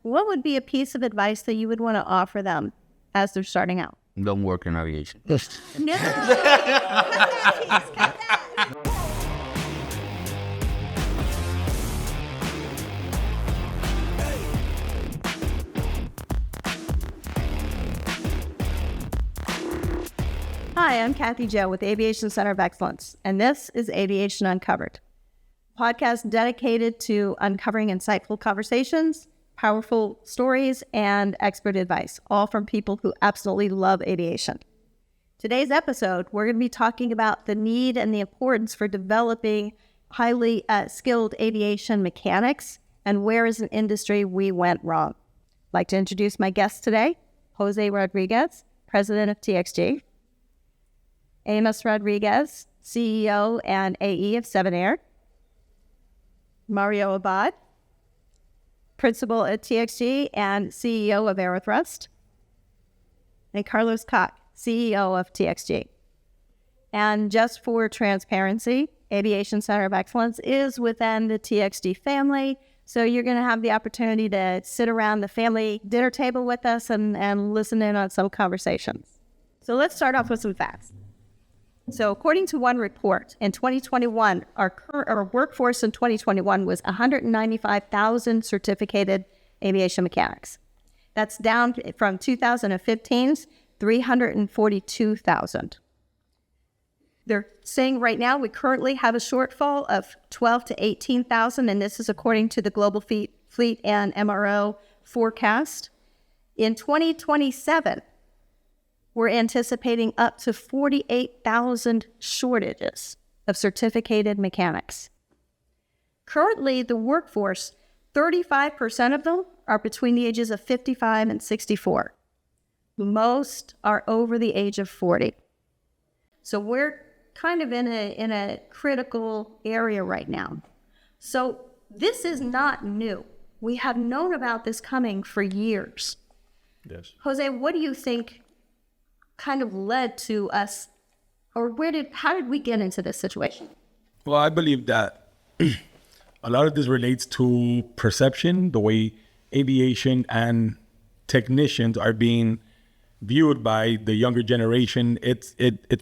what would be a piece of advice that you would want to offer them as they're starting out? Don't work in aviation. No. Hi, I'm Kathy Jo with the Aviation Center of Excellence, and this is Aviation Uncovered, a podcast dedicated to uncovering insightful conversations, powerful stories, and expert advice, all from people who absolutely love aviation. Today's episode, we're going to be talking about the need and the importance for developing highly skilled aviation mechanics and where as an industry we went wrong. I'd like to introduce my guest today, Jose Rodriguez, president of TXG. Amos Rodriguez, CEO and AE of 7 Air. Mario Abad, principal at TXG and CEO of Aerothrust. And Carlos Koch, CEO of TXG. And just for transparency, Aviation Center of Excellence is within the TXG family, so you're going to have the opportunity to sit around the family dinner table with us and listen in on some conversations. So let's start off with some facts. So according to one report, in 2021, our workforce in 2021 was 195,000 certificated aviation mechanics. That's down from 2015's 342,000. They're saying right now we currently have a shortfall of 12 to 18,000, and this is according to the Global Fleet and MRO forecast. In 2027, we're anticipating up to 48,000 shortages of certificated mechanics. Currently, the workforce, 35% of them are between the ages of 55 and 64. Most are over the age of 40. So we're kind of in a critical area right now. So this is not new. We have known about this coming for years. Yes. Jose, what do you think kind of led to us, or how did we get into this situation? Well, I believe that a lot of this relates to perception, the way aviation and technicians are being viewed by the younger generation. It's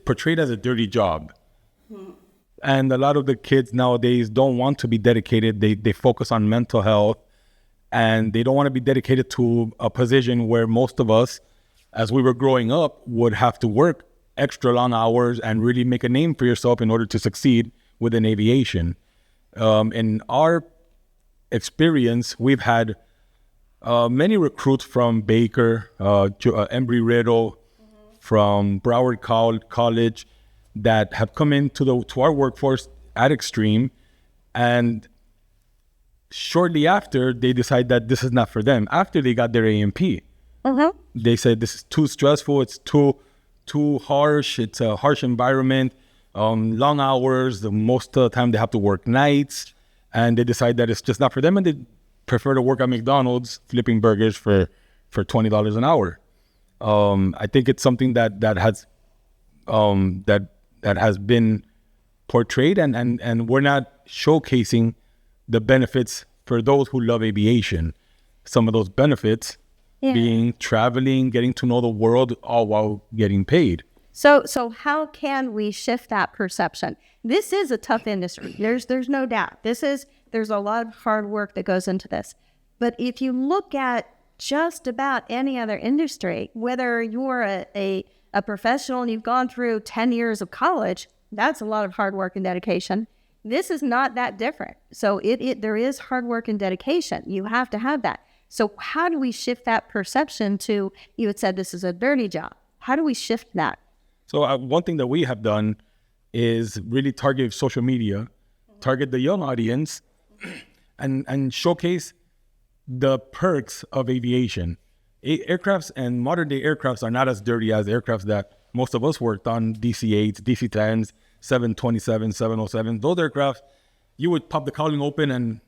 portrayed as a dirty job. And a lot of the kids nowadays don't want to be dedicated. They focus on mental health, and they don't want to be dedicated to a position where most of us, as we were growing up, would have to work extra long hours and really make a name for yourself in order to succeed within aviation. In our experience, we've had many recruits from Baker, Embry-Riddle, from Broward College that have come into our workforce at Xtreme, and shortly after, they decide that this is not for them. After they got their A&P, they said this is too stressful, it's too harsh, it's a harsh environment, long hours, most of the time they have to work nights, and they decide that it's just not for them, and they prefer to work at McDonald's flipping burgers for $20 an hour. I think it's something that has been portrayed, and we're not showcasing the benefits for those who love aviation. Some of those benefits being traveling, getting to know the world, all while getting paid. So how can we shift that perception? This is a tough industry. There's no doubt. There's a lot of hard work that goes into this. But if you look at just about any other industry, whether you're a professional and you've gone through 10 years of college, that's a lot of hard work and dedication. This is not that different. So there is hard work and dedication. You have to have that. So how do we shift that perception to, you had said this is a dirty job. How do we shift that? So one thing that we have done is really target social media, target the young audience, and showcase the perks of aviation. Aircrafts and modern day aircrafts are not as dirty as aircrafts that most of us worked on, DC-8s, DC-10s, 727, 707. Those aircraft, you would pop the cowling open and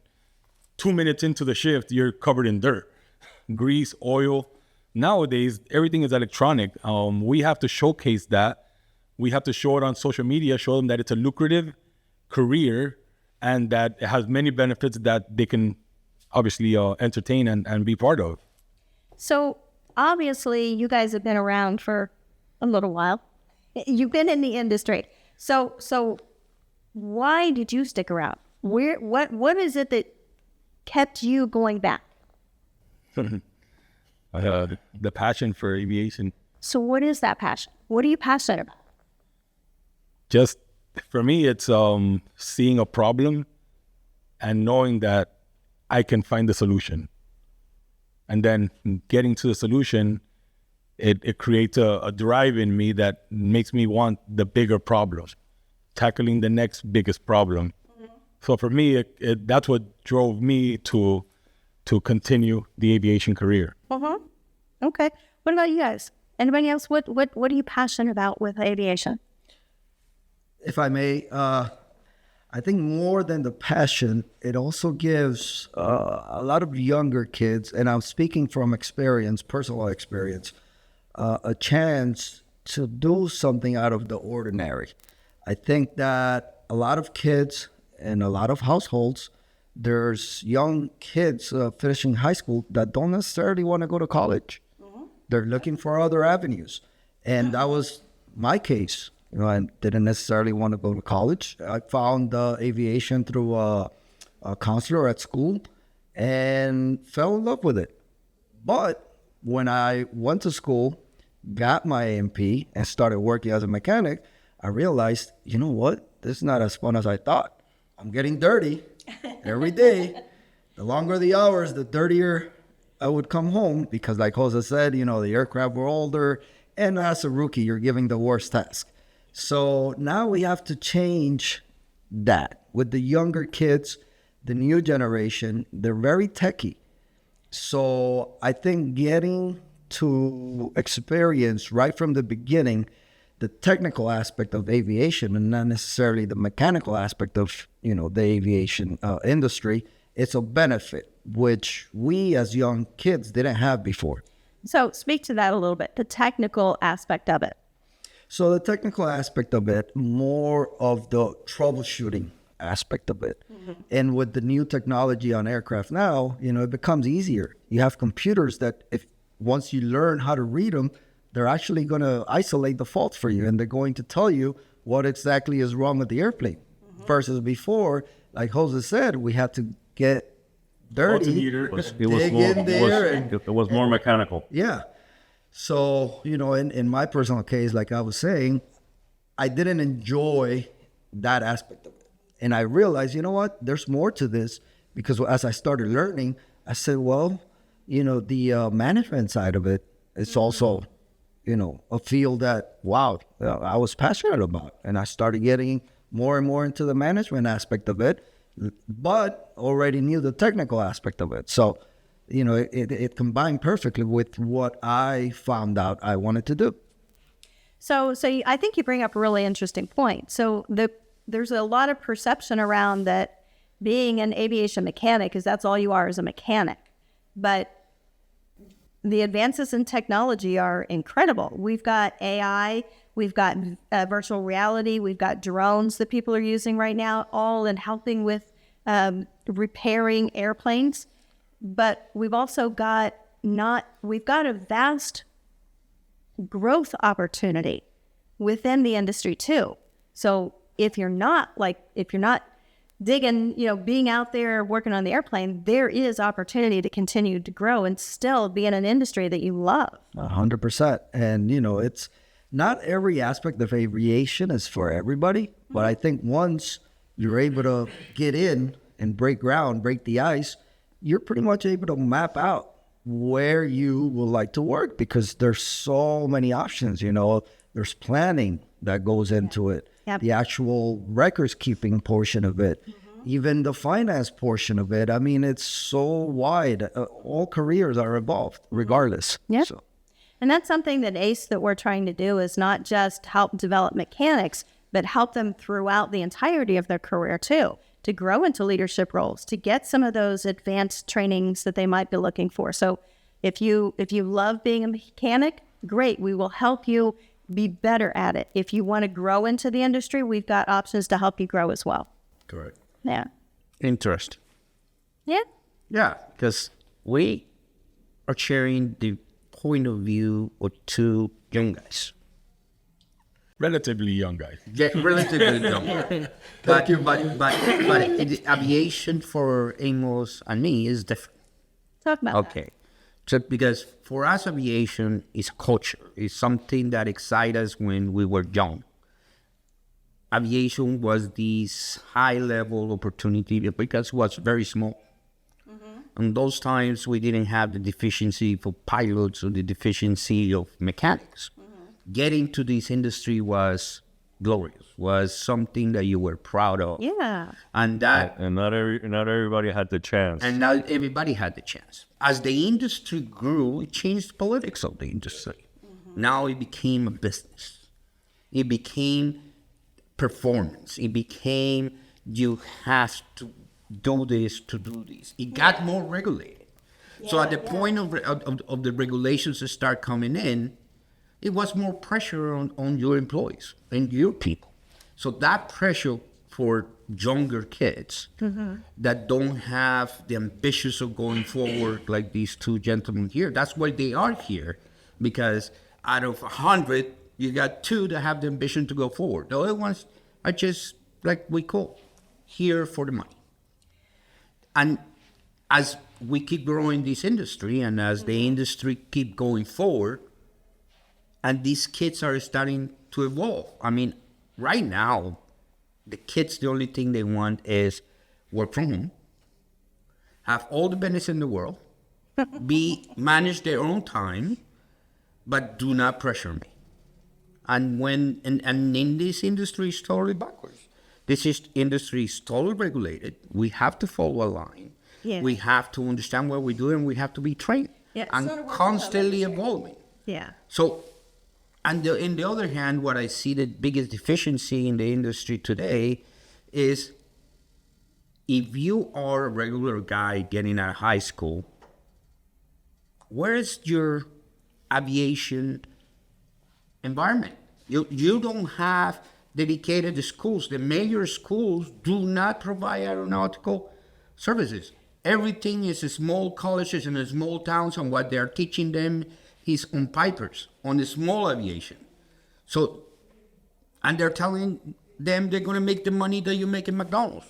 2 minutes into the shift, you're covered in dirt, grease, oil. Nowadays, everything is electronic. We have to showcase that. We have to show it on social media, show them that it's a lucrative career and that it has many benefits that they can obviously entertain and be part of. So obviously you guys have been around for a little while. You've been in the industry. So why did you stick around? What is it that kept you going back? The passion for aviation. So what is that passion? What are you passionate about? Just for me, it's seeing a problem and knowing that I can find the solution. And then getting to the solution, it creates a drive in me that makes me want the bigger problem, tackling the next biggest problem. Mm-hmm. So for me, that's what drove me to continue the aviation career. Uh-huh. Okay. What about you guys? Anybody else? What are you passionate about with aviation? If I may, I think more than the passion, it also gives a lot of younger kids, and I'm speaking from experience, personal experience, a chance to do something out of the ordinary. I think that a lot of kids in a lot of households, there's young kids finishing high school that don't necessarily want to go to college. Mm-hmm. They're looking for other avenues. And that was my case. You know, I didn't necessarily want to go to college. I found aviation through a counselor at school and fell in love with it. But when I went to school, got my A&P, and started working as a mechanic, I realized, you know what? This is not as fun as I thought. I'm getting dirty every day. The longer the hours, the dirtier I would come home because, like Jose said, you know, the aircraft were older, and as a rookie, you're giving the worst task. So now we have to change that. With the younger kids, the new generation, they're very techie. So I think getting to experience right from the beginning the technical aspect of aviation and not necessarily the mechanical aspect of, you know, the aviation industry, it's a benefit, which we as young kids didn't have before. So speak to that a little bit, the technical aspect of it. So the technical aspect of it, more of the troubleshooting aspect of it. Mm-hmm. And with the new technology on aircraft now, you know, it becomes easier. You have computers that if once you learn how to read them, they're actually going to isolate the faults for you. And they're going to tell you what exactly is wrong with the airplane. Mm-hmm. Versus before, like Jose said, we had to get dirty. It was more mechanical. Yeah. So, you know, in my personal case, like I was saying, I didn't enjoy that aspect of it. And I realized, you know what, there's more to this, because as I started learning, I said, well, you know, the management side of it, it's also, you know, a field that, wow, I was passionate about. And I started getting more and more into the management aspect of it, but already knew the technical aspect of it. So, you know, it combined perfectly with what I found out I wanted to do. So I think you bring up a really interesting point. So there's a lot of perception around that being an aviation mechanic is that's all you are is a mechanic. But the advances in technology are incredible. We've got AI, we've got virtual reality, we've got drones that people are using right now, all in helping with repairing airplanes. But we've also got a vast growth opportunity within the industry too. So if you're not digging, you know, being out there working on the airplane, there is opportunity to continue to grow and still be in an industry that you love. 100%. And, you know, it's not every aspect of aviation is for everybody, but I think once you're able to get in and break ground, break the ice, you're pretty much able to map out where you would like to work, because there's so many options. You know, there's planning that goes into it, the actual records keeping portion of it, even the finance portion of it. I mean, it's so wide. All careers are involved regardless. Yeah. So. And that's something that ACE that we're trying to do is not just help develop mechanics, but help them throughout the entirety of their career too, to grow into leadership roles, to get some of those advanced trainings that they might be looking for. So if you love being a mechanic, great, we will help you be better at it. If you want to grow into the industry, we've got options to help you grow as well. Correct. Yeah. Interest. Yeah. Yeah, because we are sharing the point of view of two young guys. Relatively young guys. Yeah, relatively young. But the aviation for Amos and me is different. Talk about that. Okay. So because for us, aviation is culture. It's something that excited us when we were young. Aviation was this high-level opportunity because it was very small. And those times we didn't have the deficiency for pilots or the deficiency of mechanics. Getting to this industry was glorious, was something that you were proud of. Yeah. And that And not everybody had the chance. and now everybody had the chance. As the industry grew, it changed the politics of the industry. Now it became a business. It became performance. It became you have to do this to do this. It got more regulated. So at the point of the regulations that start coming in, it was more pressure on your employees and your people. So that pressure for younger kids that don't have the ambitions of going forward like these two gentlemen here, that's why they are here. Because out of 100, you got 2 that have the ambition to go forward. The other ones are just like we call here for the money. And as we keep growing this industry and as the industry keep going forward, and these kids are starting to evolve. I mean, right now, the kids, the only thing they want is work from home, have all the benefits in the world, manage their own time, but do not pressure me. And in this industry, it's totally backwards. Industry is totally regulated. We have to follow a line. Yeah. We have to understand what we're doing. We have to be trained and constantly evolving. Yeah. So, and in the other hand, what I see the biggest deficiency in the industry today is if you are a regular guy getting out of high school, where is your aviation environment? You don't have dedicated schools. The major schools do not provide aeronautical services. Everything is small colleges in small towns, and what they're teaching them is on pipers, on the small aviation. So, and they're telling them they're going to make the money that you make in McDonald's.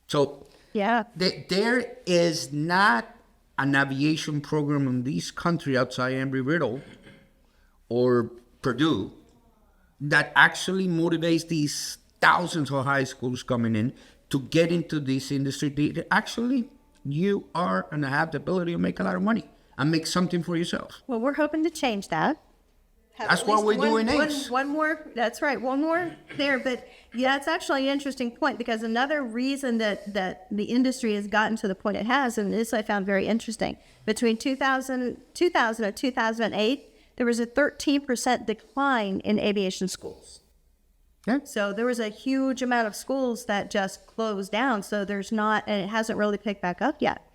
So, Yeah. there is not an aviation program in this country outside Embry-Riddle or Purdue that actually motivates these thousands of high schools coming in to get into this industry. Actually, you are and have the ability to make a lot of money and make something for yourself. Well, we're hoping to change that. That's what we're doing next. One more, that's right, one more there. But yeah, it's actually an interesting point because another reason that the industry has gotten to the point it has, and this I found very interesting, between 2000 and 2008, there was a 13% decline in aviation schools. Yeah. So there was a huge amount of schools that just closed down. So there's not, and it hasn't really picked back up yet.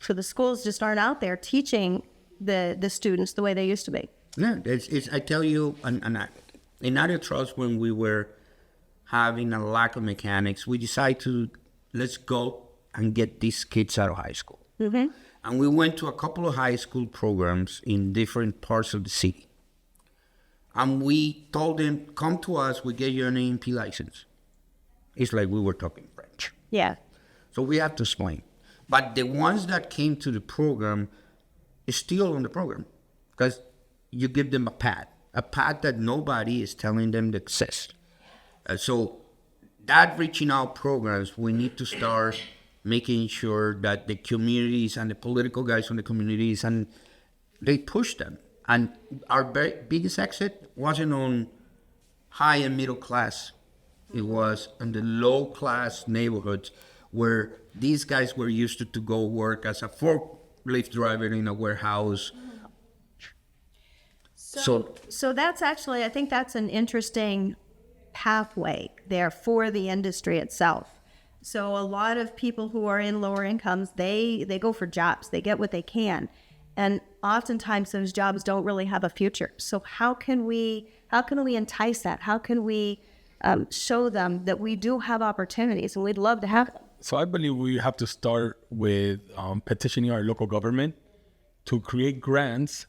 So the schools just aren't out there teaching the students the way they used to be. Yeah, I tell you, in Aerothrust, when we were having a lack of mechanics, we decided let's go and get these kids out of high school. Mm-hmm. And we went to a couple of high school programs in different parts of the city. And we told them, come to us, we get you an A&P license. It's like we were talking French. Yeah. So we have to explain. But the ones that came to the program is still on the program because you give them a pad that nobody is telling them to exist. So that reaching out programs, we need to start making sure that the communities and the political guys from the communities, and they push them. And our biggest exit wasn't on high and middle class. It was in the low class neighborhoods where these guys were used to go work as a forklift driver in a warehouse. So that's actually, I think that's an interesting pathway there for the industry itself. So a lot of people who are in lower incomes, they go for jobs. They get what they can. And oftentimes those jobs don't really have a future. So how can we entice that? How can we show them that we do have opportunities and we'd love to have them? So I believe we have to start with petitioning our local government to create grants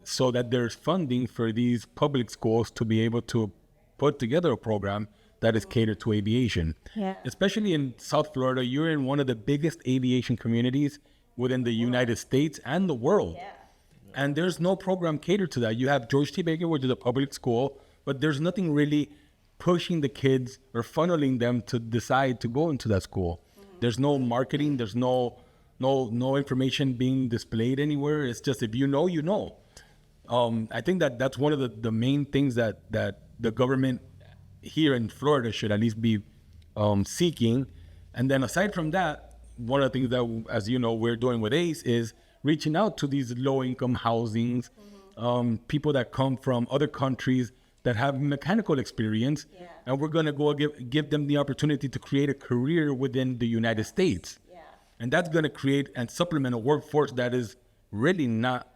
so that there's funding for these public schools to be able to put together a program that is catered to aviation. Yeah. Especially in South Florida, you're in one of the biggest aviation communities within the United States and the world. Yeah. And there's no program catered to that. You have George T. Baker, which is a public school, but there's nothing really pushing the kids or funneling them to decide to go into that school. There's no marketing. There's no information being displayed anywhere. It's just, if you know, you know. I think that's one of the main things that the government here in Florida should at least be seeking. And then aside from that, one of the things that, as you know, we're doing with ACE is reaching out to these low-income housings, people that come from other countries that have mechanical experience, and we're going to go give them the opportunity to create a career within the United States. Yeah. And that's going to create and supplement a workforce that is really not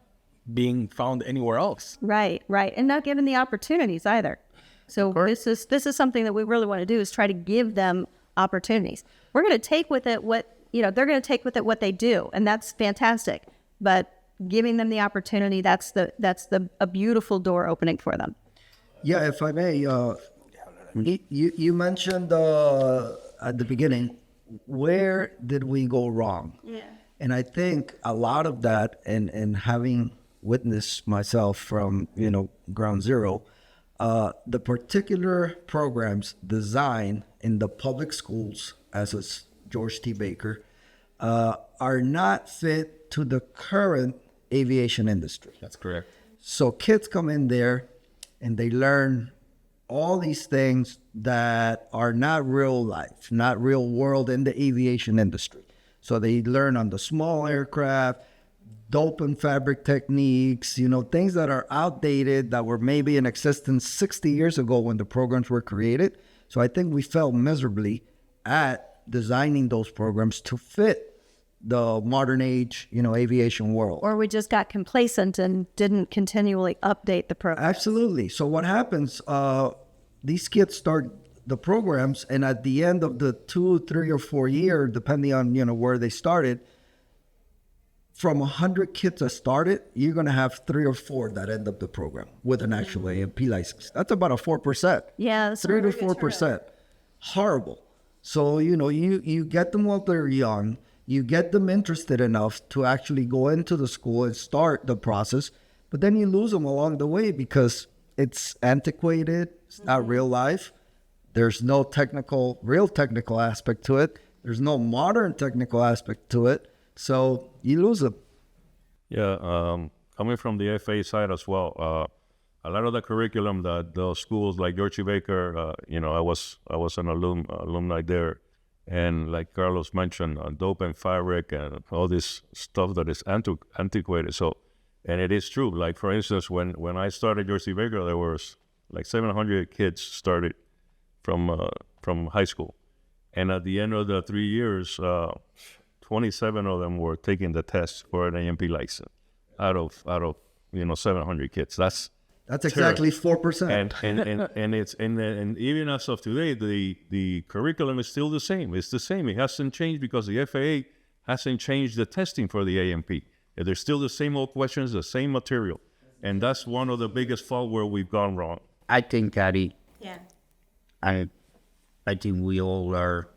being found anywhere else. Right, and not given the opportunities either. So this is something that we really want to do, is try to give them opportunities. We're going to take with it they're going to take with it what they do, and that's fantastic. But giving them the opportunity, that's a beautiful door opening for them. Yeah, if I may, you mentioned at the beginning, where did we go wrong? Yeah. And I think a lot of that, and having witnessed myself from, ground zero, the particular programs designed in the public schools, as is George T. Baker, are not fit to the current aviation industry. That's correct. So kids come in there and they learn all these things that are not real life, not real world in the aviation industry. So they learn on the small aircraft, dope and fabric techniques, things that are outdated, that were maybe in existence 60 years ago when the programs were created. So I think we failed miserably at designing those programs to fit the modern age, aviation world. Or we just got complacent and didn't continually update the program. Absolutely. So what happens, these kids start the programs, and at the end of the 2, 3, or 4 year, depending on, where they started, from 100 kids that started, you're going to have 3 or 4 that end up the program with an actual AMP license. That's about a 4%. Yeah. 3 to 4%. Horrible. So, you get them while they're young. You get them interested enough to actually go into the school and start the process, but then you lose them along the way because it's antiquated, it's not real life. There's no real technical aspect to it. There's no modern technical aspect to it. So you lose them. Yeah, coming from the FA side as well, a lot of the curriculum that those schools like George T. Baker, I was an alumni there. And like Carlos mentioned, dope and fabric and all this stuff that is antiquated. So, and it is true. Like, for instance, when I started George T. Baker, there was like 700 kids started from high school. And at the end of the 3 years, 27 of them were taking the test for an AMP license out of 700 kids. That's exactly 4%. And even as of today, the curriculum is still the same. It's the same. It hasn't changed because the FAA hasn't changed the testing for the AMP. There's still the same old questions, the same material. And that's one of the biggest fault where we've gone wrong. I think, Kathy, Yeah. I think we all are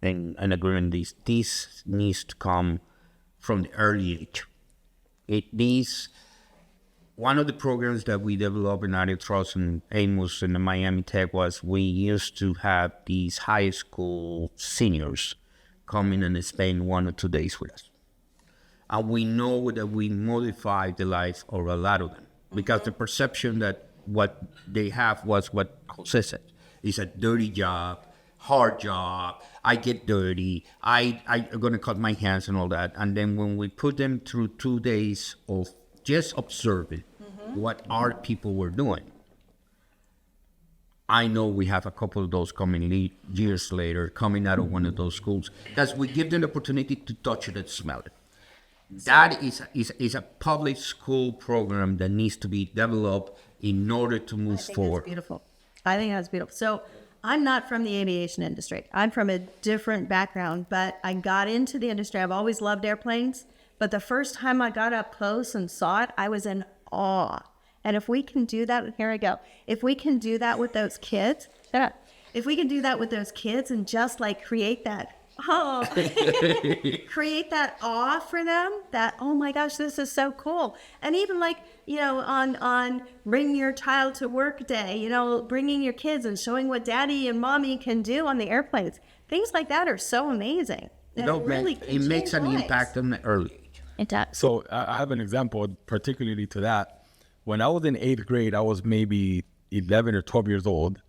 in agreement. This needs to come from the early age. It needs. One of the programs that we developed in Aerothrust and Amos and the Miami Tech was we used to have these high school seniors come in and spend 1 or 2 days with us. And we know that we modified the life of a lot of them because the perception that what they have was what Jose said. It's a dirty job, hard job, I get dirty, I'm going to cut my hands and all that. And then when we put them through 2 days of just observing what our people were doing, I know we have a couple of those coming years later, coming out of one of those schools, because we give them the opportunity to touch it and smell it. That is a public school program that needs to be developed in order to move forward. That's beautiful. I think that's beautiful. So I'm not from the aviation industry. I'm from a different background, but I got into the industry. I've always loved airplanes, but the first time I got up close and saw it, I was in awe. And if we can do that, here I go. If we can do that with those kids, if we can do that with those kids and just like create that, create that awe for them, that, oh my gosh, this is so cool. And even like, on bring your child to work day, bringing your kids and showing what daddy and mommy can do on the airplanes. Things like that are so amazing. It makes an impact on the early age. It does. So I have an example particularly to that. When I was in 8th grade, I was maybe 11 or 12 years old.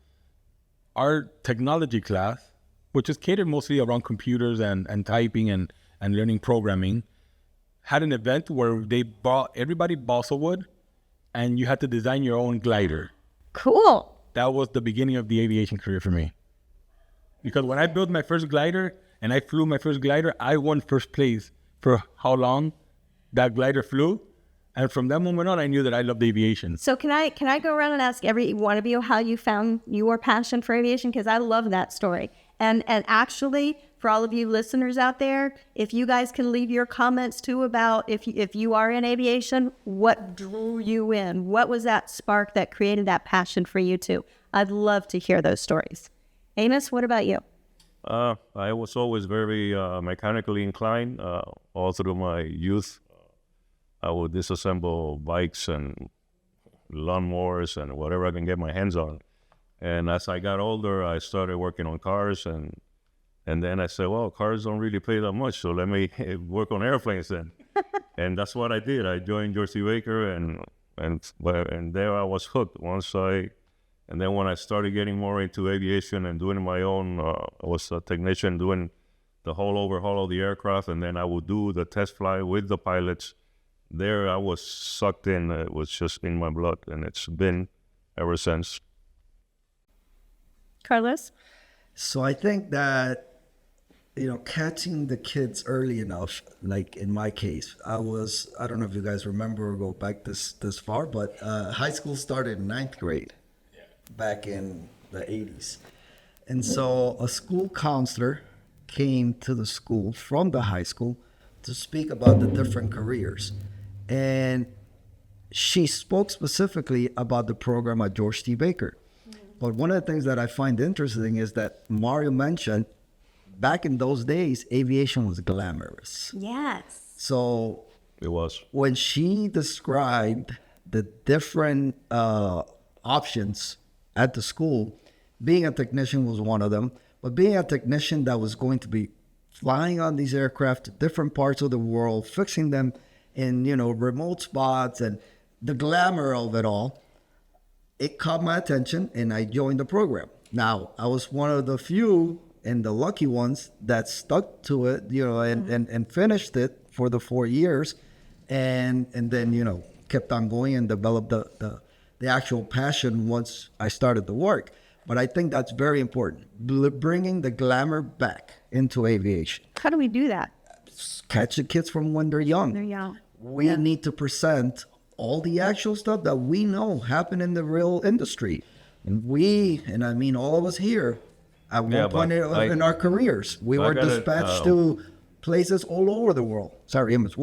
Our technology class, which is catered mostly around computers and typing and learning programming, had an event where they bought everybody balsa wood and you had to design your own glider. Cool. That was the beginning of the aviation career for me. Because when I built my first glider and I flew my first glider, I won first place for how long that glider flew. And from that moment on, I knew that I loved aviation. So can I go around and ask every one of you how you found your passion for aviation? Because I love that story. And actually, for all of you listeners out there, if you guys can leave your comments too about if you are in aviation, what drew you in? What was that spark that created that passion for you too? I'd love to hear those stories. Amos, what about you? I was always very mechanically inclined all through my youth. I would disassemble bikes and lawnmowers and whatever I can get my hands on. And as I got older, I started working on cars, and then I said, well, cars don't really pay that much, so let me work on airplanes then. And that's what I did. I joined Dorsey Baker, and there I was hooked. And then when I started getting more into aviation and doing my own, I was a technician doing the whole overhaul of the aircraft, and then I would do the test fly with the pilots. There I was sucked in. It was just in my blood, and it's been ever since. Carlos? So I think that, catching the kids early enough, like in my case, I don't know if you guys remember or go back this far, but high school started in 9th grade back in the 80s. And so a school counselor came to the school from the high school to speak about the different careers. And she spoke specifically about the program at George T. Baker. But one of the things that I find interesting is that Mario mentioned back in those days, aviation was glamorous. Yes. So It was. when she described the different options at the school, being a technician was one of them, but being a technician that was going to be flying on these aircraft to different parts of the world, fixing them in, remote spots, and the glamour of it all, it caught my attention and I joined the program. Now, I was one of the few and the lucky ones that stuck to it, and finished it for the 4 years and then, kept on going and developed the actual passion once I started the work. But I think that's very important, bringing the glamour back into aviation. How do we do that? Catch the kids from when they're young. They're young. We need to present all the actual stuff that we know happen in the real industry. And I mean all of us here, at one point in our careers, we were dispatched to places all over the world. Sorry, Amos,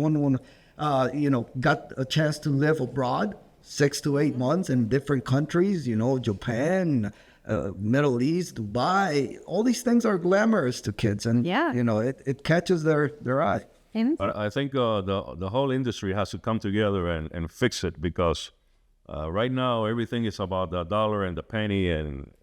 got a chance to live abroad 6 to 8 months in different countries, Japan, Middle East, Dubai. All these things are glamorous to kids, and it catches their eye. But I think the whole industry has to come together and fix it, because right now everything is about the dollar and the penny, and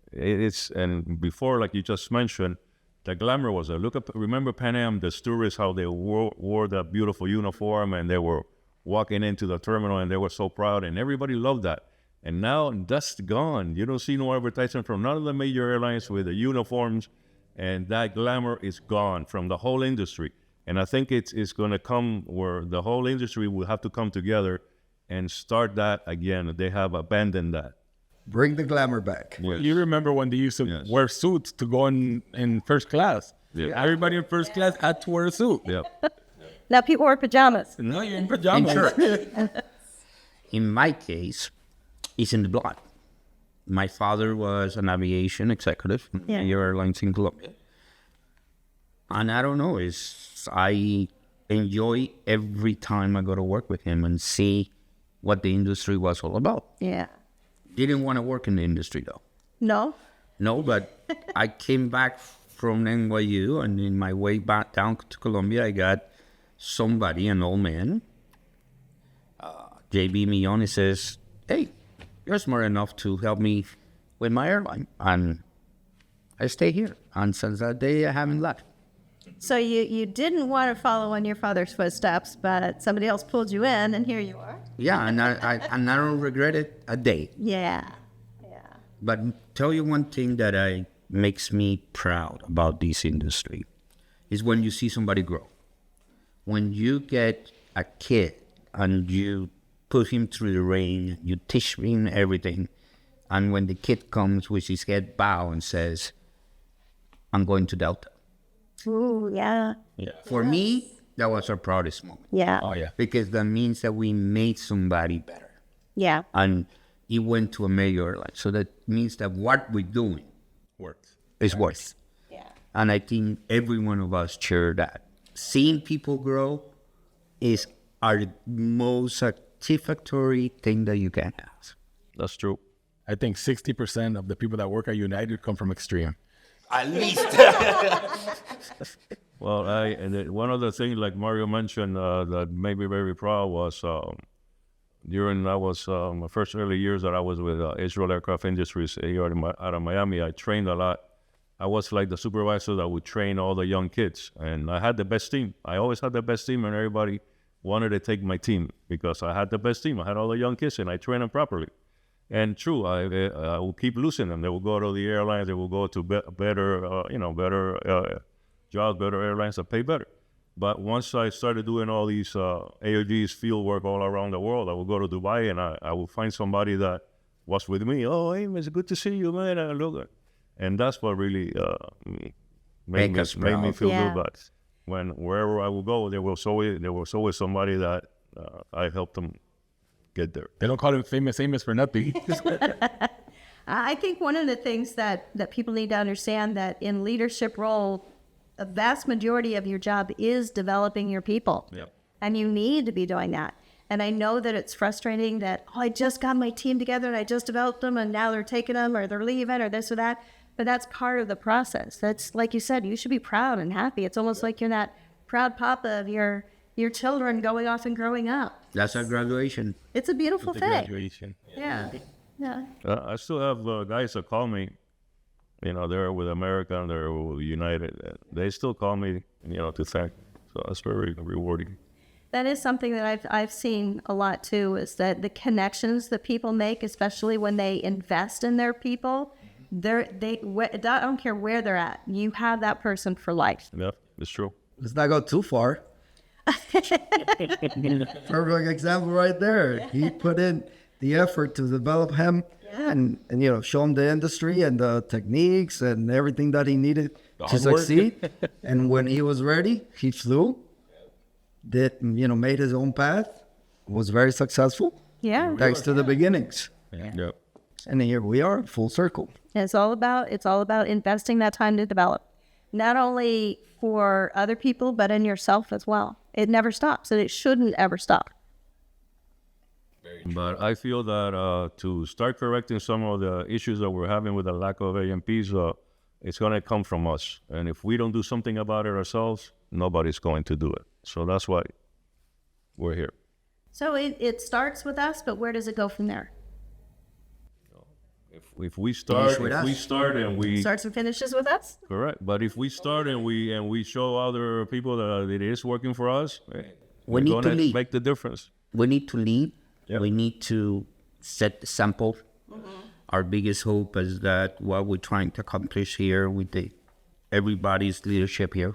before, like you just mentioned, the glamour was there. Remember Pan Am, the stewards, how they wore that beautiful uniform, and they were walking into the terminal and they were so proud, and everybody loved that. And now that's gone. You don't see no advertisement from none of the major airlines with the uniforms, and that glamour is gone from the whole industry. And I think it's going to come where the whole industry will have to come together and start that again. They have abandoned that. Bring the glamour back. Yes. You remember when they used to wear suits to go in first class? Yeah. Everybody in first class had to wear a suit. Yeah. Now people wear pajamas. Now you're in pajamas. In my case, it's in the blood. My father was an aviation executive in Yeah. airlines in Colombia. And I don't know, I enjoy every time I go to work with him and see what the industry was all about. Yeah. Didn't want to work in the industry though. No? No, but I came back from NYU, and in my way back down to Colombia, I got somebody, an old man, JB Millon. He says, hey, you're smart enough to help me with my airline. And I stay here. And since that day, I haven't left. So you didn't want to follow in your father's footsteps, but somebody else pulled you in, and here you are. Yeah, and I don't regret it a day. Yeah. Yeah. But tell you one thing that makes me proud about this industry is when you see somebody grow. When you get a kid and you put him through the rain, you teach him everything, and when the kid comes with his head bow and says, I'm going to Delta. Ooh, yeah. For me, that was our proudest moment. Yeah. Oh, yeah. Because that means that we made somebody better. Yeah. And he went to a major airline. So that means that what we're doing Works. is worth. Yeah. And I think every one of us share that. Seeing people grow is our most satisfactory thing that you can have. That's true. I think 60% of the people that work at United come from Xtreme. At least. Well, one of the things like Mario mentioned that made me very proud was during my first early years that I was with Israel Aircraft Industries here out of Miami. I trained a lot. I was like the supervisor that would train all the young kids, and I had the best team. I always had the best team, and everybody wanted to take my team because I had the best team. I had all the young kids, and I trained them properly. And true, I will keep losing them. They will go to the airlines. They will go to better jobs, better airlines that pay better. But once I started doing all these AOGs field work all around the world, I would go to Dubai and I would find somebody that was with me. Oh, hey, it's good to see you, man. And that's what really made me feel Yeah. good. But wherever I would go, there was always somebody that I helped them get there. They don't call him famous Amos for nothing. I think one of the things that people need to understand that in leadership role, a vast majority of your job is developing your people. Yep. And you need to be doing that. And I know that it's frustrating that, I just got my team together and I just developed them and now they're taking them or they're leaving or this or that. But that's part of the process. That's, like you said, you should be proud and happy. It's almost like you're that proud papa of your children going off and growing up. That's our graduation. It's a beautiful The thing. graduation. Yeah. Yeah. I still have guys that call me, they're with American, they're with United. They still call me, to thank. So that's very rewarding. That is something that I've seen a lot too, is that the connections that people make, especially when they invest in their people, I don't care where they're at, you have that person for life. Yeah, it's true. Let's not go too far. Perfect example right there. He put in the effort to develop him and show him the industry and the techniques and everything that he needed to hard work. succeed. And when he was ready, he flew, made his own path, was very successful, Yeah. thanks to the beginnings. Yeah. And here we are, full circle. It's all about investing that time to develop, not only for other people, but in yourself as well. It never stops, and it shouldn't ever stop. But I feel that to start correcting some of the issues that we're having with the lack of AMPs, it's going to come from us. And if we don't do something about it ourselves, nobody's going to do it. So that's why we're here. So it starts with us, but where does it go from there? If we start, with us. and we Starts and finishes with us? correct. But if we start and we show other people that it is working for us, we're need going to to lead. make the difference. We need to lead. Yep. We need to set the sample. Our biggest hope is that what we're trying to accomplish here with everybody's leadership here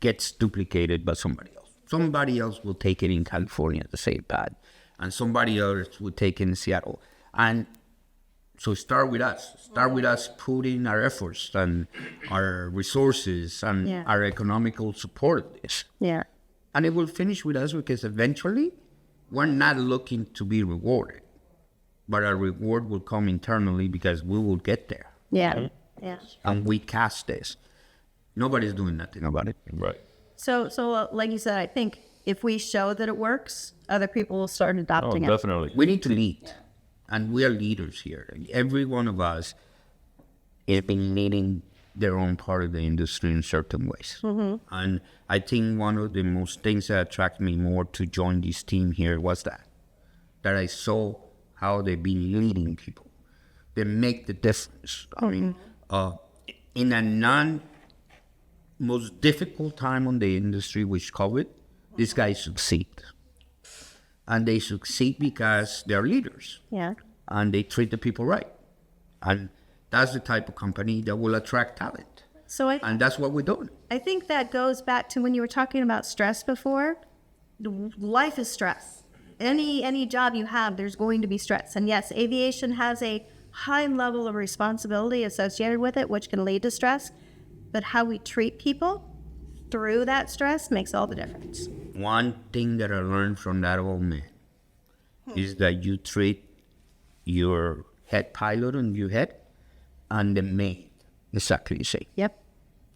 gets duplicated by somebody else. Somebody else will take it in California, the same path, and somebody else will take it in Seattle. And so start with us. Start with us putting our efforts and our resources and Yeah. our economical support of this. Yeah. And it will finish with us because eventually we're not looking to be rewarded. but our reward will come internally because we will get there. Yeah. Yeah. And we cast this. Nobody's doing nothing about it. Right. So like you said, I think if we show that it works, other people will start Oh, adopting it. definitely. We need to lead. And we are leaders here. Every one of us has been leading their own part of the industry in certain ways. And I think one of the most things that attracted me more to join this team here was that I saw how they've been leading people. They make the difference. I mean, in a most difficult time on the industry, which COVID, these guys succeed. And they succeed because they're leaders. Yeah. And they treat the people right. And that's the type of company that will attract talent. So And that's what we're doing. I think that goes back to when you were talking about stress before. Life is stress. Any job you have, there's going to be stress. And yes, aviation has a high level of responsibility associated with it, which can lead to stress. But how we treat people through that stress makes all the difference. One thing that I learned from that old man is that you treat your head pilot on your head and the maid exactly the same. Yep.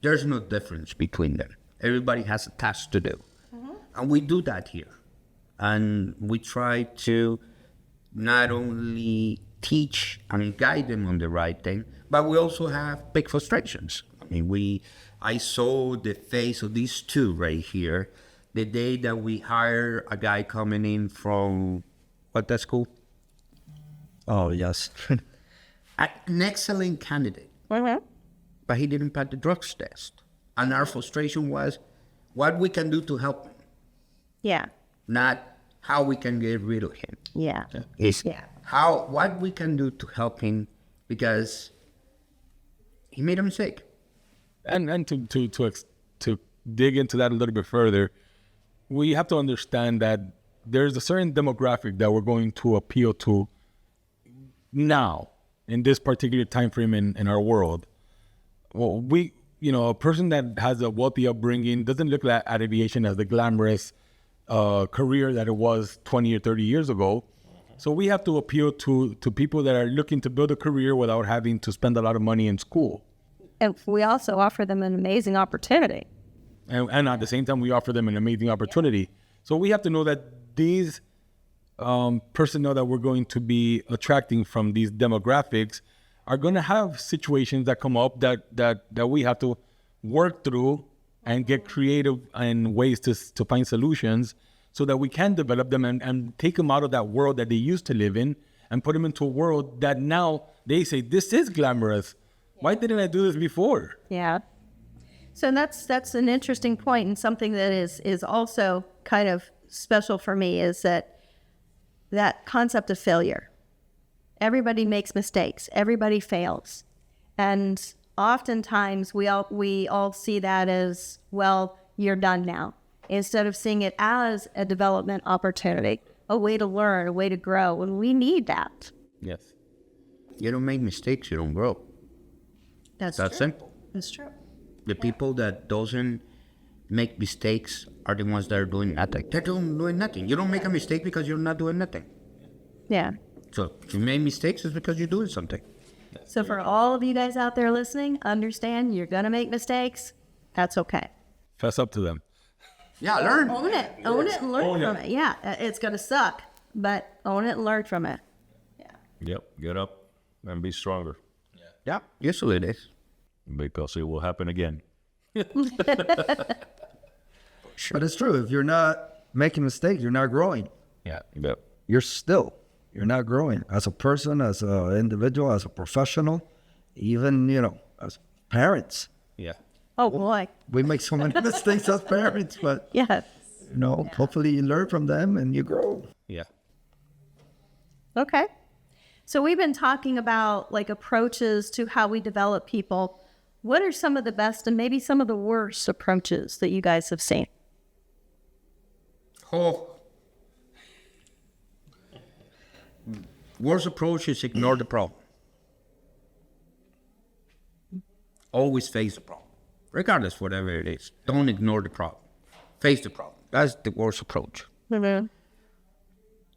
There's no difference between them. Everybody has a task to do. And we do that here. And we try to not only teach and guide them on the right thing, but we also have big frustrations. I mean, I saw the face of these two right here the day that we hire a guy coming in from, what that school? Oh, yes. An excellent candidate, but he didn't pass the drugs test. And our frustration was what we can do to help him, Yeah. not how we can get rid of him. Yeah. It's Yeah. what we can do to help him because he made a mistake. And to dig into that a little bit further, we have to understand that there's a certain demographic that we're going to appeal to now in this particular time frame in our world. Well, a person that has a wealthy upbringing doesn't look at aviation as the glamorous career that it was 20 or 30 years ago. So we have to appeal to people that are looking to build a career without having to spend a lot of money in school. And we also offer them an amazing opportunity. And at the same time, we offer them an amazing opportunity. So we have to know that these personnel that we're going to be attracting from these demographics are going to have situations that come up that we have to work through and get creative in ways to find solutions so that we can develop them and take them out of that world that they used to live in and put them into a world that now they say, this is glamorous. Why didn't I do this before? Yeah. So that's an interesting point, and something that is also kind of special for me is that concept of failure. Everybody makes mistakes. Everybody fails. And oftentimes we all see that as, well, you're done now, instead of seeing it as a development opportunity, a way to learn, a way to grow. And we need that. Yes. You don't make mistakes, you don't grow. That's That's true. simple. That's true. The people that doesn't make mistakes are the ones that are doing nothing. They're doing nothing. You don't make a mistake because you're not doing nothing. Yeah. So if you make mistakes, it's because you're doing something. So for all of you guys out there listening, understand you're going to make mistakes. That's okay. Fess up to them. Yeah, learn. Own it. Own it and learn from it. Yeah. It's going to suck, but own it and learn from it. Yeah. Yep. Get up and be stronger Yeah, usually it is. because it will happen again. But it's true. If you're not making mistakes, you're not growing. Yeah. Yep. You're not growing as a person, as an individual, as a professional, even, as parents. Yeah. Oh, boy. We make so many mistakes as parents, but, Yes. hopefully you learn from them and you grow. Yeah. Okay. So we've been talking about like approaches to how we develop people. What are some of the best and maybe some of the worst approaches that you guys have seen? Oh. Worst approach is ignore the problem. Always face the problem, regardless whatever it is. Don't ignore the problem. Face the problem. That's the worst approach. Mm-hmm.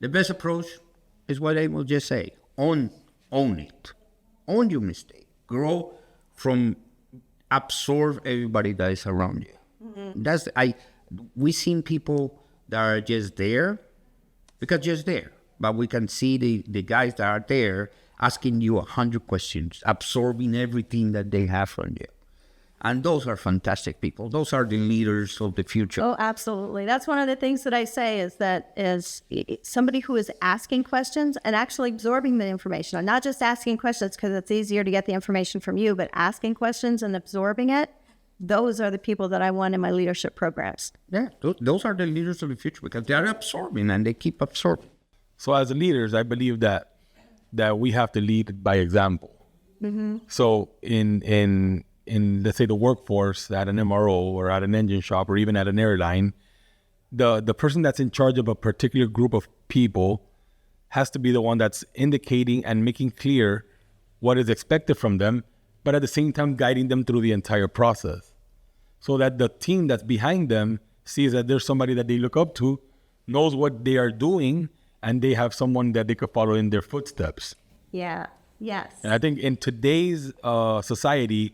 The best approach is what Amos just said. own it. Own your mistake. Grow from absorb everybody that is around you. We seen people that are just there because just there. But we can see the guys that are there asking you 100 questions, absorbing everything that they have from you. And those are fantastic people. Those are the leaders of the future. Oh, absolutely. That's one of the things that I say is somebody who is asking questions and actually absorbing the information. I'm not just asking questions because it's easier to get the information from you, but asking questions and absorbing it. Those are the people that I want in my leadership programs. Yeah, those are the leaders of the future because they are absorbing and they keep absorbing. So as leaders, I believe that we have to lead by example. So in let's say the workforce at an MRO or at an engine shop or even at an airline, the person that's in charge of a particular group of people has to be the one that's indicating and making clear what is expected from them, but at the same time guiding them through the entire process, so that the team that's behind them sees that there's somebody that they look up to, knows what they are doing, and they have someone that they could follow in their footsteps. Yeah. Yes. And I think in today's society,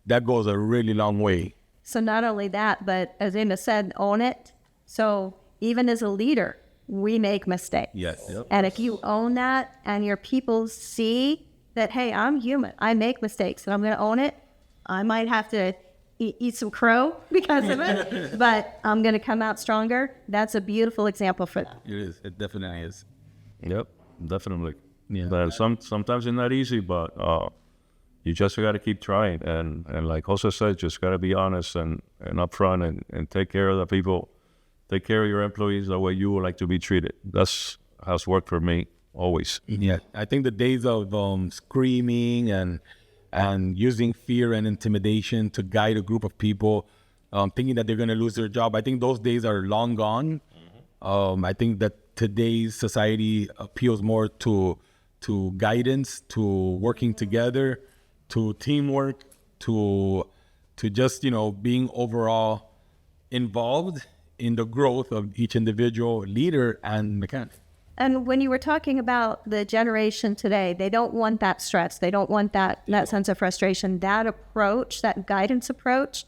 that goes a really long way. So not only that, but as Amos said, own it. So even as a leader, we make mistakes. Yes. Yep. And if you own that and your people see that, hey, I'm human, I make mistakes and I'm going to own it, I might have to eat some crow because of it, but I'm going to come out stronger. That's a beautiful example for them. It is. It definitely is. Yep, definitely. Yeah. But sometimes it's not easy, but you just got to keep trying. And like Jose said, just got to be honest and upfront and take care of the people. Take care of your employees the way you would like to be treated. That's has worked for me always. Yeah. I think the days of screaming and using fear and intimidation to guide a group of people, thinking that they're going to lose their job, I think those days are long gone. I think that today's society appeals more to guidance, to working together, to teamwork, to just, being overall involved in the growth of each individual leader and mechanic. And when you were talking about the generation today, they don't want that stress. They don't want that sense of frustration. That approach, that guidance approach,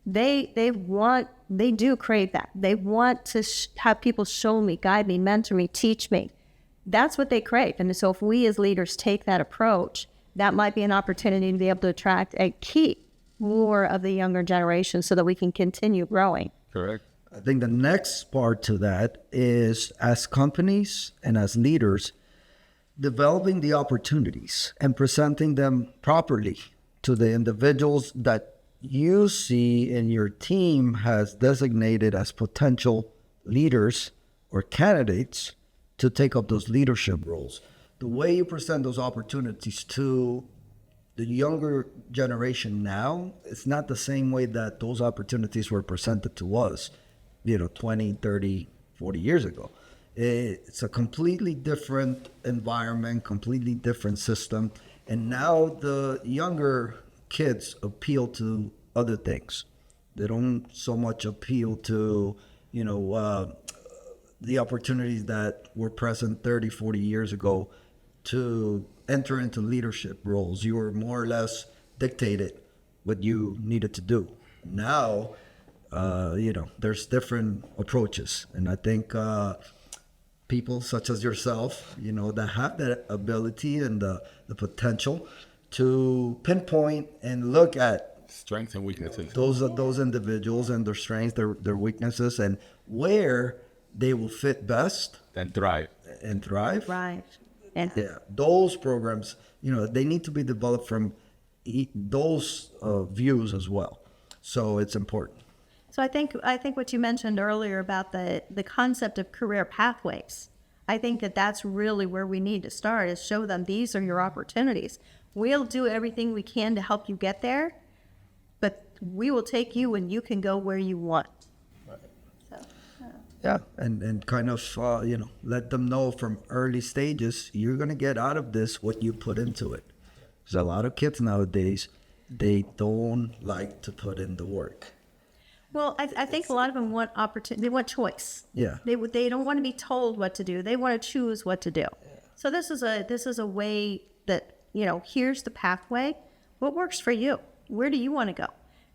they do crave that. They want to have people show me, guide me, mentor me, teach me. That's what they crave. And so if we as leaders take that approach, that might be an opportunity to be able to attract and keep more of the younger generation so that we can continue growing. Correct. I think the next part to that is, as companies and as leaders, developing the opportunities and presenting them properly to the individuals that you see in your team has designated as potential leaders or candidates to take up those leadership roles. The way you present those opportunities to the younger generation now, it's not the same way that those opportunities were presented to us 20, 30, 40 years ago. It's a completely different environment, completely different system. And now the younger kids appeal to other things. They don't so much appeal to, the opportunities that were present 30, 40 years ago to enter into leadership roles. You were more or less dictated what you needed to do. Now, there's different approaches. And I think people such as yourself, that have that ability and the potential to pinpoint and look at Strengths and weaknesses. those individuals and their strengths, their weaknesses, and where they will fit best And thrive. and thrive. Right. And Yeah, those programs, they need to be developed from those views as well. So it's important. so I think what you mentioned earlier about the concept of career pathways, I think that's really where we need to start, is show them these are your opportunities. We'll do everything we can to help you get there, but we will take you and you can go where you want. Yeah, and kind of, let them know from early stages, you're going to get out of this what you put into it. Because a lot of kids nowadays, they don't like to put in the work. Well, I think a lot of them want opportunity. They want choice. Yeah. They don't want to be told what to do. They want to choose what to do. So this is a way that, here's the pathway. What works for you? Where do you want to go?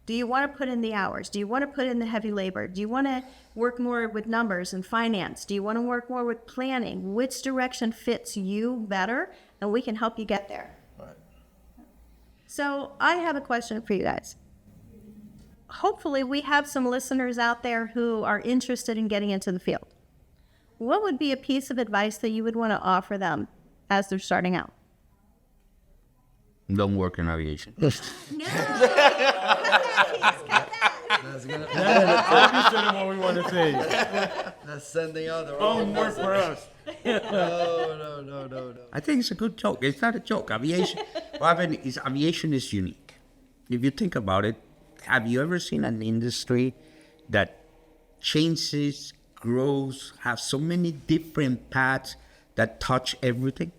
Do you want to put in the hours? Do you want to put in the heavy labor? Do you want to work more with numbers and finance? Do you want to work more with planning? Which direction fits you better? And we can help you get there. Right. So I have a question for you guys. Hopefully we have some listeners out there who are interested in getting into the field. What would be a piece of advice that you would want to offer them as they're starting out? Don't work in aviation. No. That's gonna That's what we want to say. that's sending out the Don't work for us. No. I think it's a good joke. It's not a joke. Aviation, aviation is unique. If you think about it, have you ever seen an industry that changes, grows, have so many different paths that touch everything?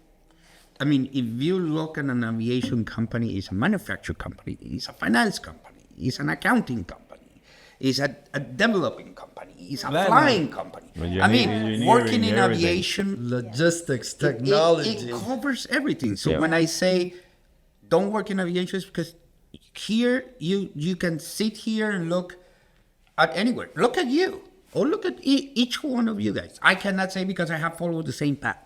I mean, if you look at an aviation company, it's a manufacturing company, it's a finance company, it's an accounting company, it's a developing company, it's a flying company. I mean, working in aviation, logistics, technology. it covers everything. So when I say don't work in aviation, it's because here you can sit here and look at anywhere. Look at you, or look at each one of you guys. I cannot say because I have followed the same path.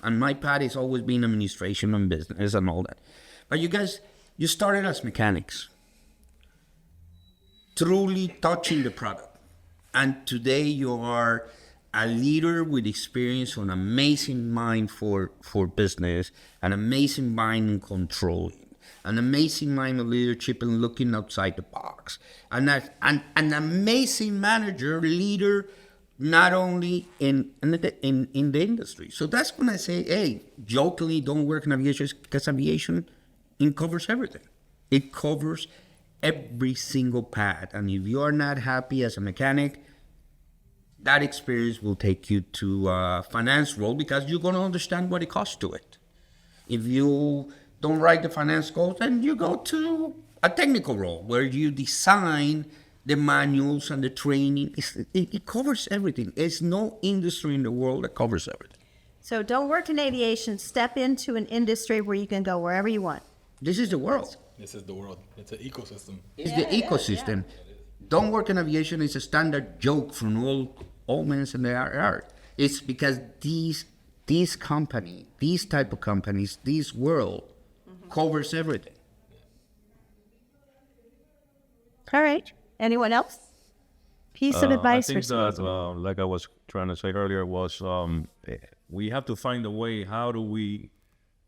And my path has always been administration and business and all that. But you guys, you started as mechanics, truly touching the product. And today you are a leader with experience, an amazing mind for business, an amazing mind in controlling, an amazing mind of leadership and looking outside the box, and an amazing manager, leader, not only in the industry. So that's when I say, hey, jokingly, don't work in aviation, because aviation covers everything. It covers every single path. And if you are not happy as a mechanic, that experience will take you to a finance role, because you're going to understand what it costs to it. If you don't write the finance goals, then you go to a technical role where you design the manuals and the training. It covers everything. There's no industry in the world that covers everything. So don't work in aviation. Step into an industry where you can go wherever you want. This is the world. This is the world. It's an ecosystem. It's the ecosystem. Don't work in aviation is a standard joke from all men in the art. It's because these company, these type of companies, this world covers everything. All right. Anyone else? Piece of advice I for think someone? that, like I was trying to say earlier, was we have to find a way. How do we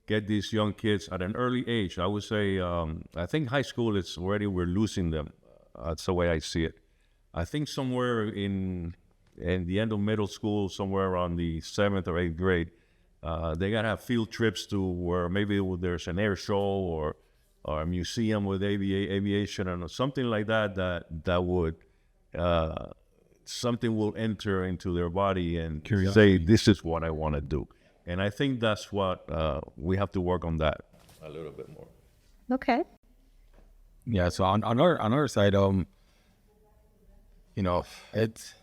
get these young kids at an early age? I would say, I think high school is already, we're losing them. That's the way I see it. I think somewhere in the end of middle school, somewhere around the 7th or 8th grade, they gotta have field trips to where maybe there's an air show or a museum with aviation and something like that would something will enter into their body and say, this is what I want to do. And I think that's what we have to work on that a little bit more. Okay. Yeah. So on our side, it's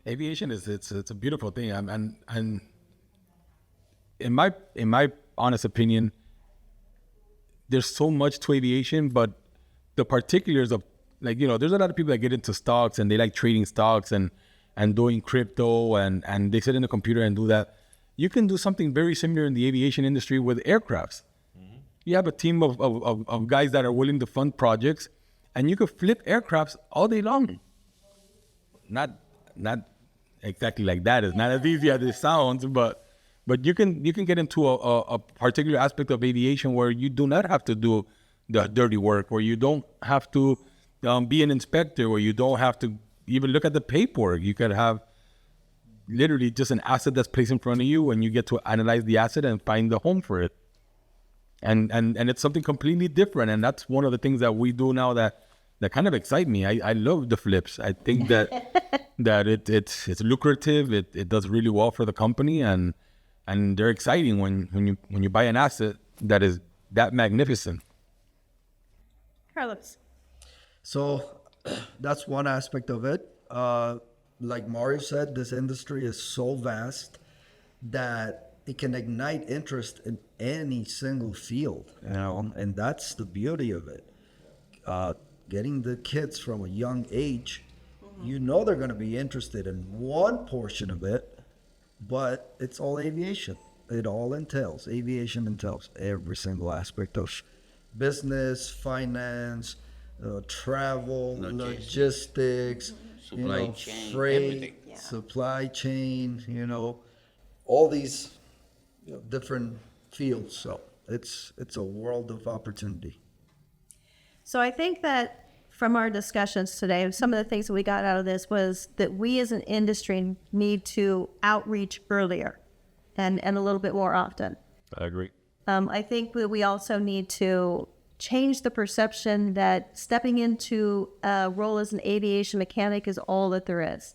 aviation it's a beautiful thing. And in my honest opinion, there's so much to aviation, but the particulars of, there's a lot of people that get into stocks and they like trading stocks and doing crypto and they sit in the computer and do that. You can do something very similar in the aviation industry with aircrafts. Mm-hmm. You have a team of guys that are willing to fund projects, and you could flip aircrafts all day long. Not exactly like that. It's not as easy as it sounds, but you can get into a particular aspect of aviation where you do not have to do the dirty work, where you don't have to be an inspector, where you don't have to even look at the paperwork. You could have literally just an asset that's placed in front of you, and you get to analyze the asset and find the home for it. And it's something completely different, and that's one of the things that we do now that kind of excite me. I love the flips. I think that it's lucrative. It does really well for the company, and they're exciting when you buy an asset that is that magnificent. Carlos. So that's one aspect of it. Like Mario said, this industry is so vast that it can ignite interest in any single field, you know, and that's the beauty of it. Getting the kids from a young age, you know they're going to be interested in one portion of it, but it's all aviation. Aviation entails every single aspect of business, finance, travel, logistics, Supply chain, freight, everything. supply chain, all these different fields. So it's a world of opportunity. So I think that from our discussions today, some of the things that we got out of this was that we as an industry need to outreach earlier and a little bit more often. I agree. I think that we also need to change the perception that stepping into a role as an aviation mechanic is all that there is.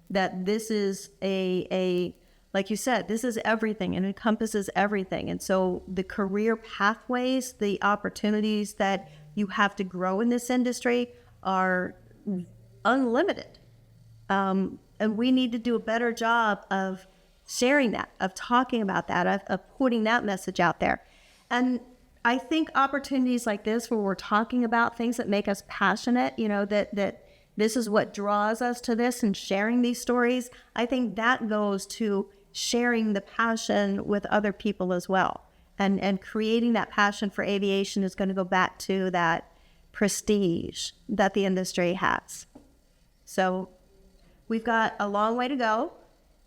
That this is like you said, this is everything and encompasses everything. And so the career pathways, the opportunities that you have to grow in this industry are unlimited. And we need to do a better job of sharing that, of talking about that, of putting that message out there. And I think opportunities like this, where we're talking about things that make us passionate, that this is what draws us to this and sharing these stories, I think that goes to sharing the passion with other people as well. And creating that passion for aviation is going to go back to that prestige that the industry has. So we've got a long way to go.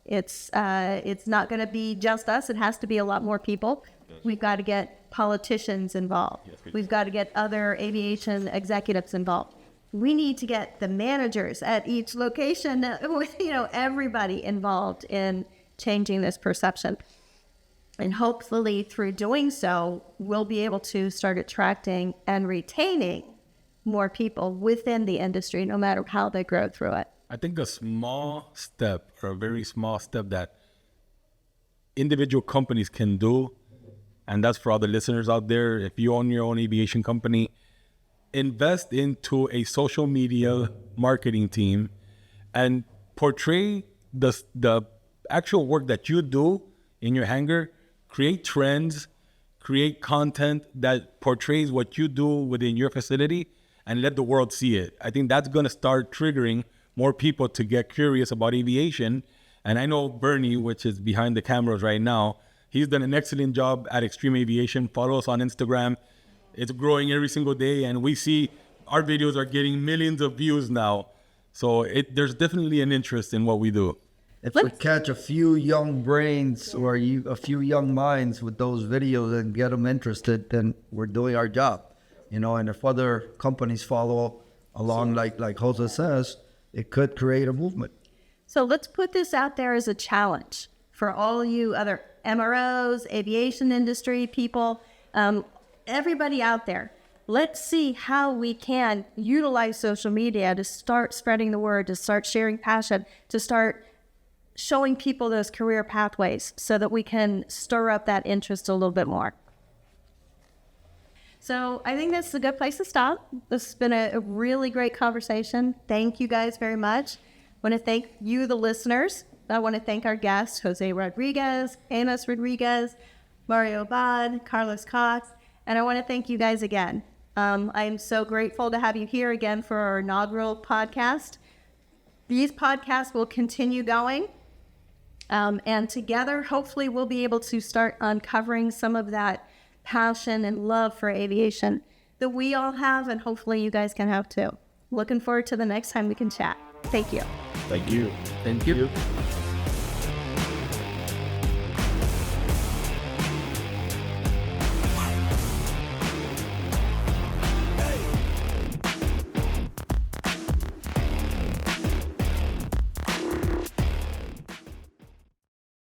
It's not going to be just us. It has to be a lot more people. We've got to get politicians involved. We've got to get other aviation executives involved. We need to get the managers at each location, everybody involved in changing this perception. And hopefully through doing so, we'll be able to start attracting and retaining more people within the industry, no matter how they grow through it. I think a small step, or a very small step, that individual companies can do, and that's for all the listeners out there, if you own your own aviation company, invest into a social media marketing team and portray the actual work that you do in your hangar. Create trends, create content that portrays what you do within your facility, and let the world see it. I think that's going to start triggering more people to get curious about aviation. And I know Bernie, which is behind the cameras right now, he's done an excellent job at Xtreme Aviation. Follow us on Instagram. It's growing every single day, and we see our videos are getting millions of views now. So there's definitely an interest in what we do. If we catch a few young brains or a few young minds with those videos and get them interested, then we're doing our job, and if other companies follow along, like Jose says, it could create a movement. So let's put this out there as a challenge for all you other MROs, aviation industry people, everybody out there. Let's see how we can utilize social media to start spreading the word, to start sharing passion, to start showing people those career pathways so that we can stir up that interest a little bit more. So I think that's a good place to stop. This has been a really great conversation. Thank you guys very much. I want to thank you, the listeners. I want to thank our guests, Jose Rodriguez, Amos Rodriguez, Mario Abad, Carlos Cox, and I want to thank you guys again. I'm so grateful to have you here again for our inaugural podcast. These podcasts will continue going. And together, hopefully, we'll be able to start uncovering some of that passion and love for aviation that we all have, and hopefully you guys can have too. Looking forward to the next time we can chat. Thank you. Thank you. Thank you.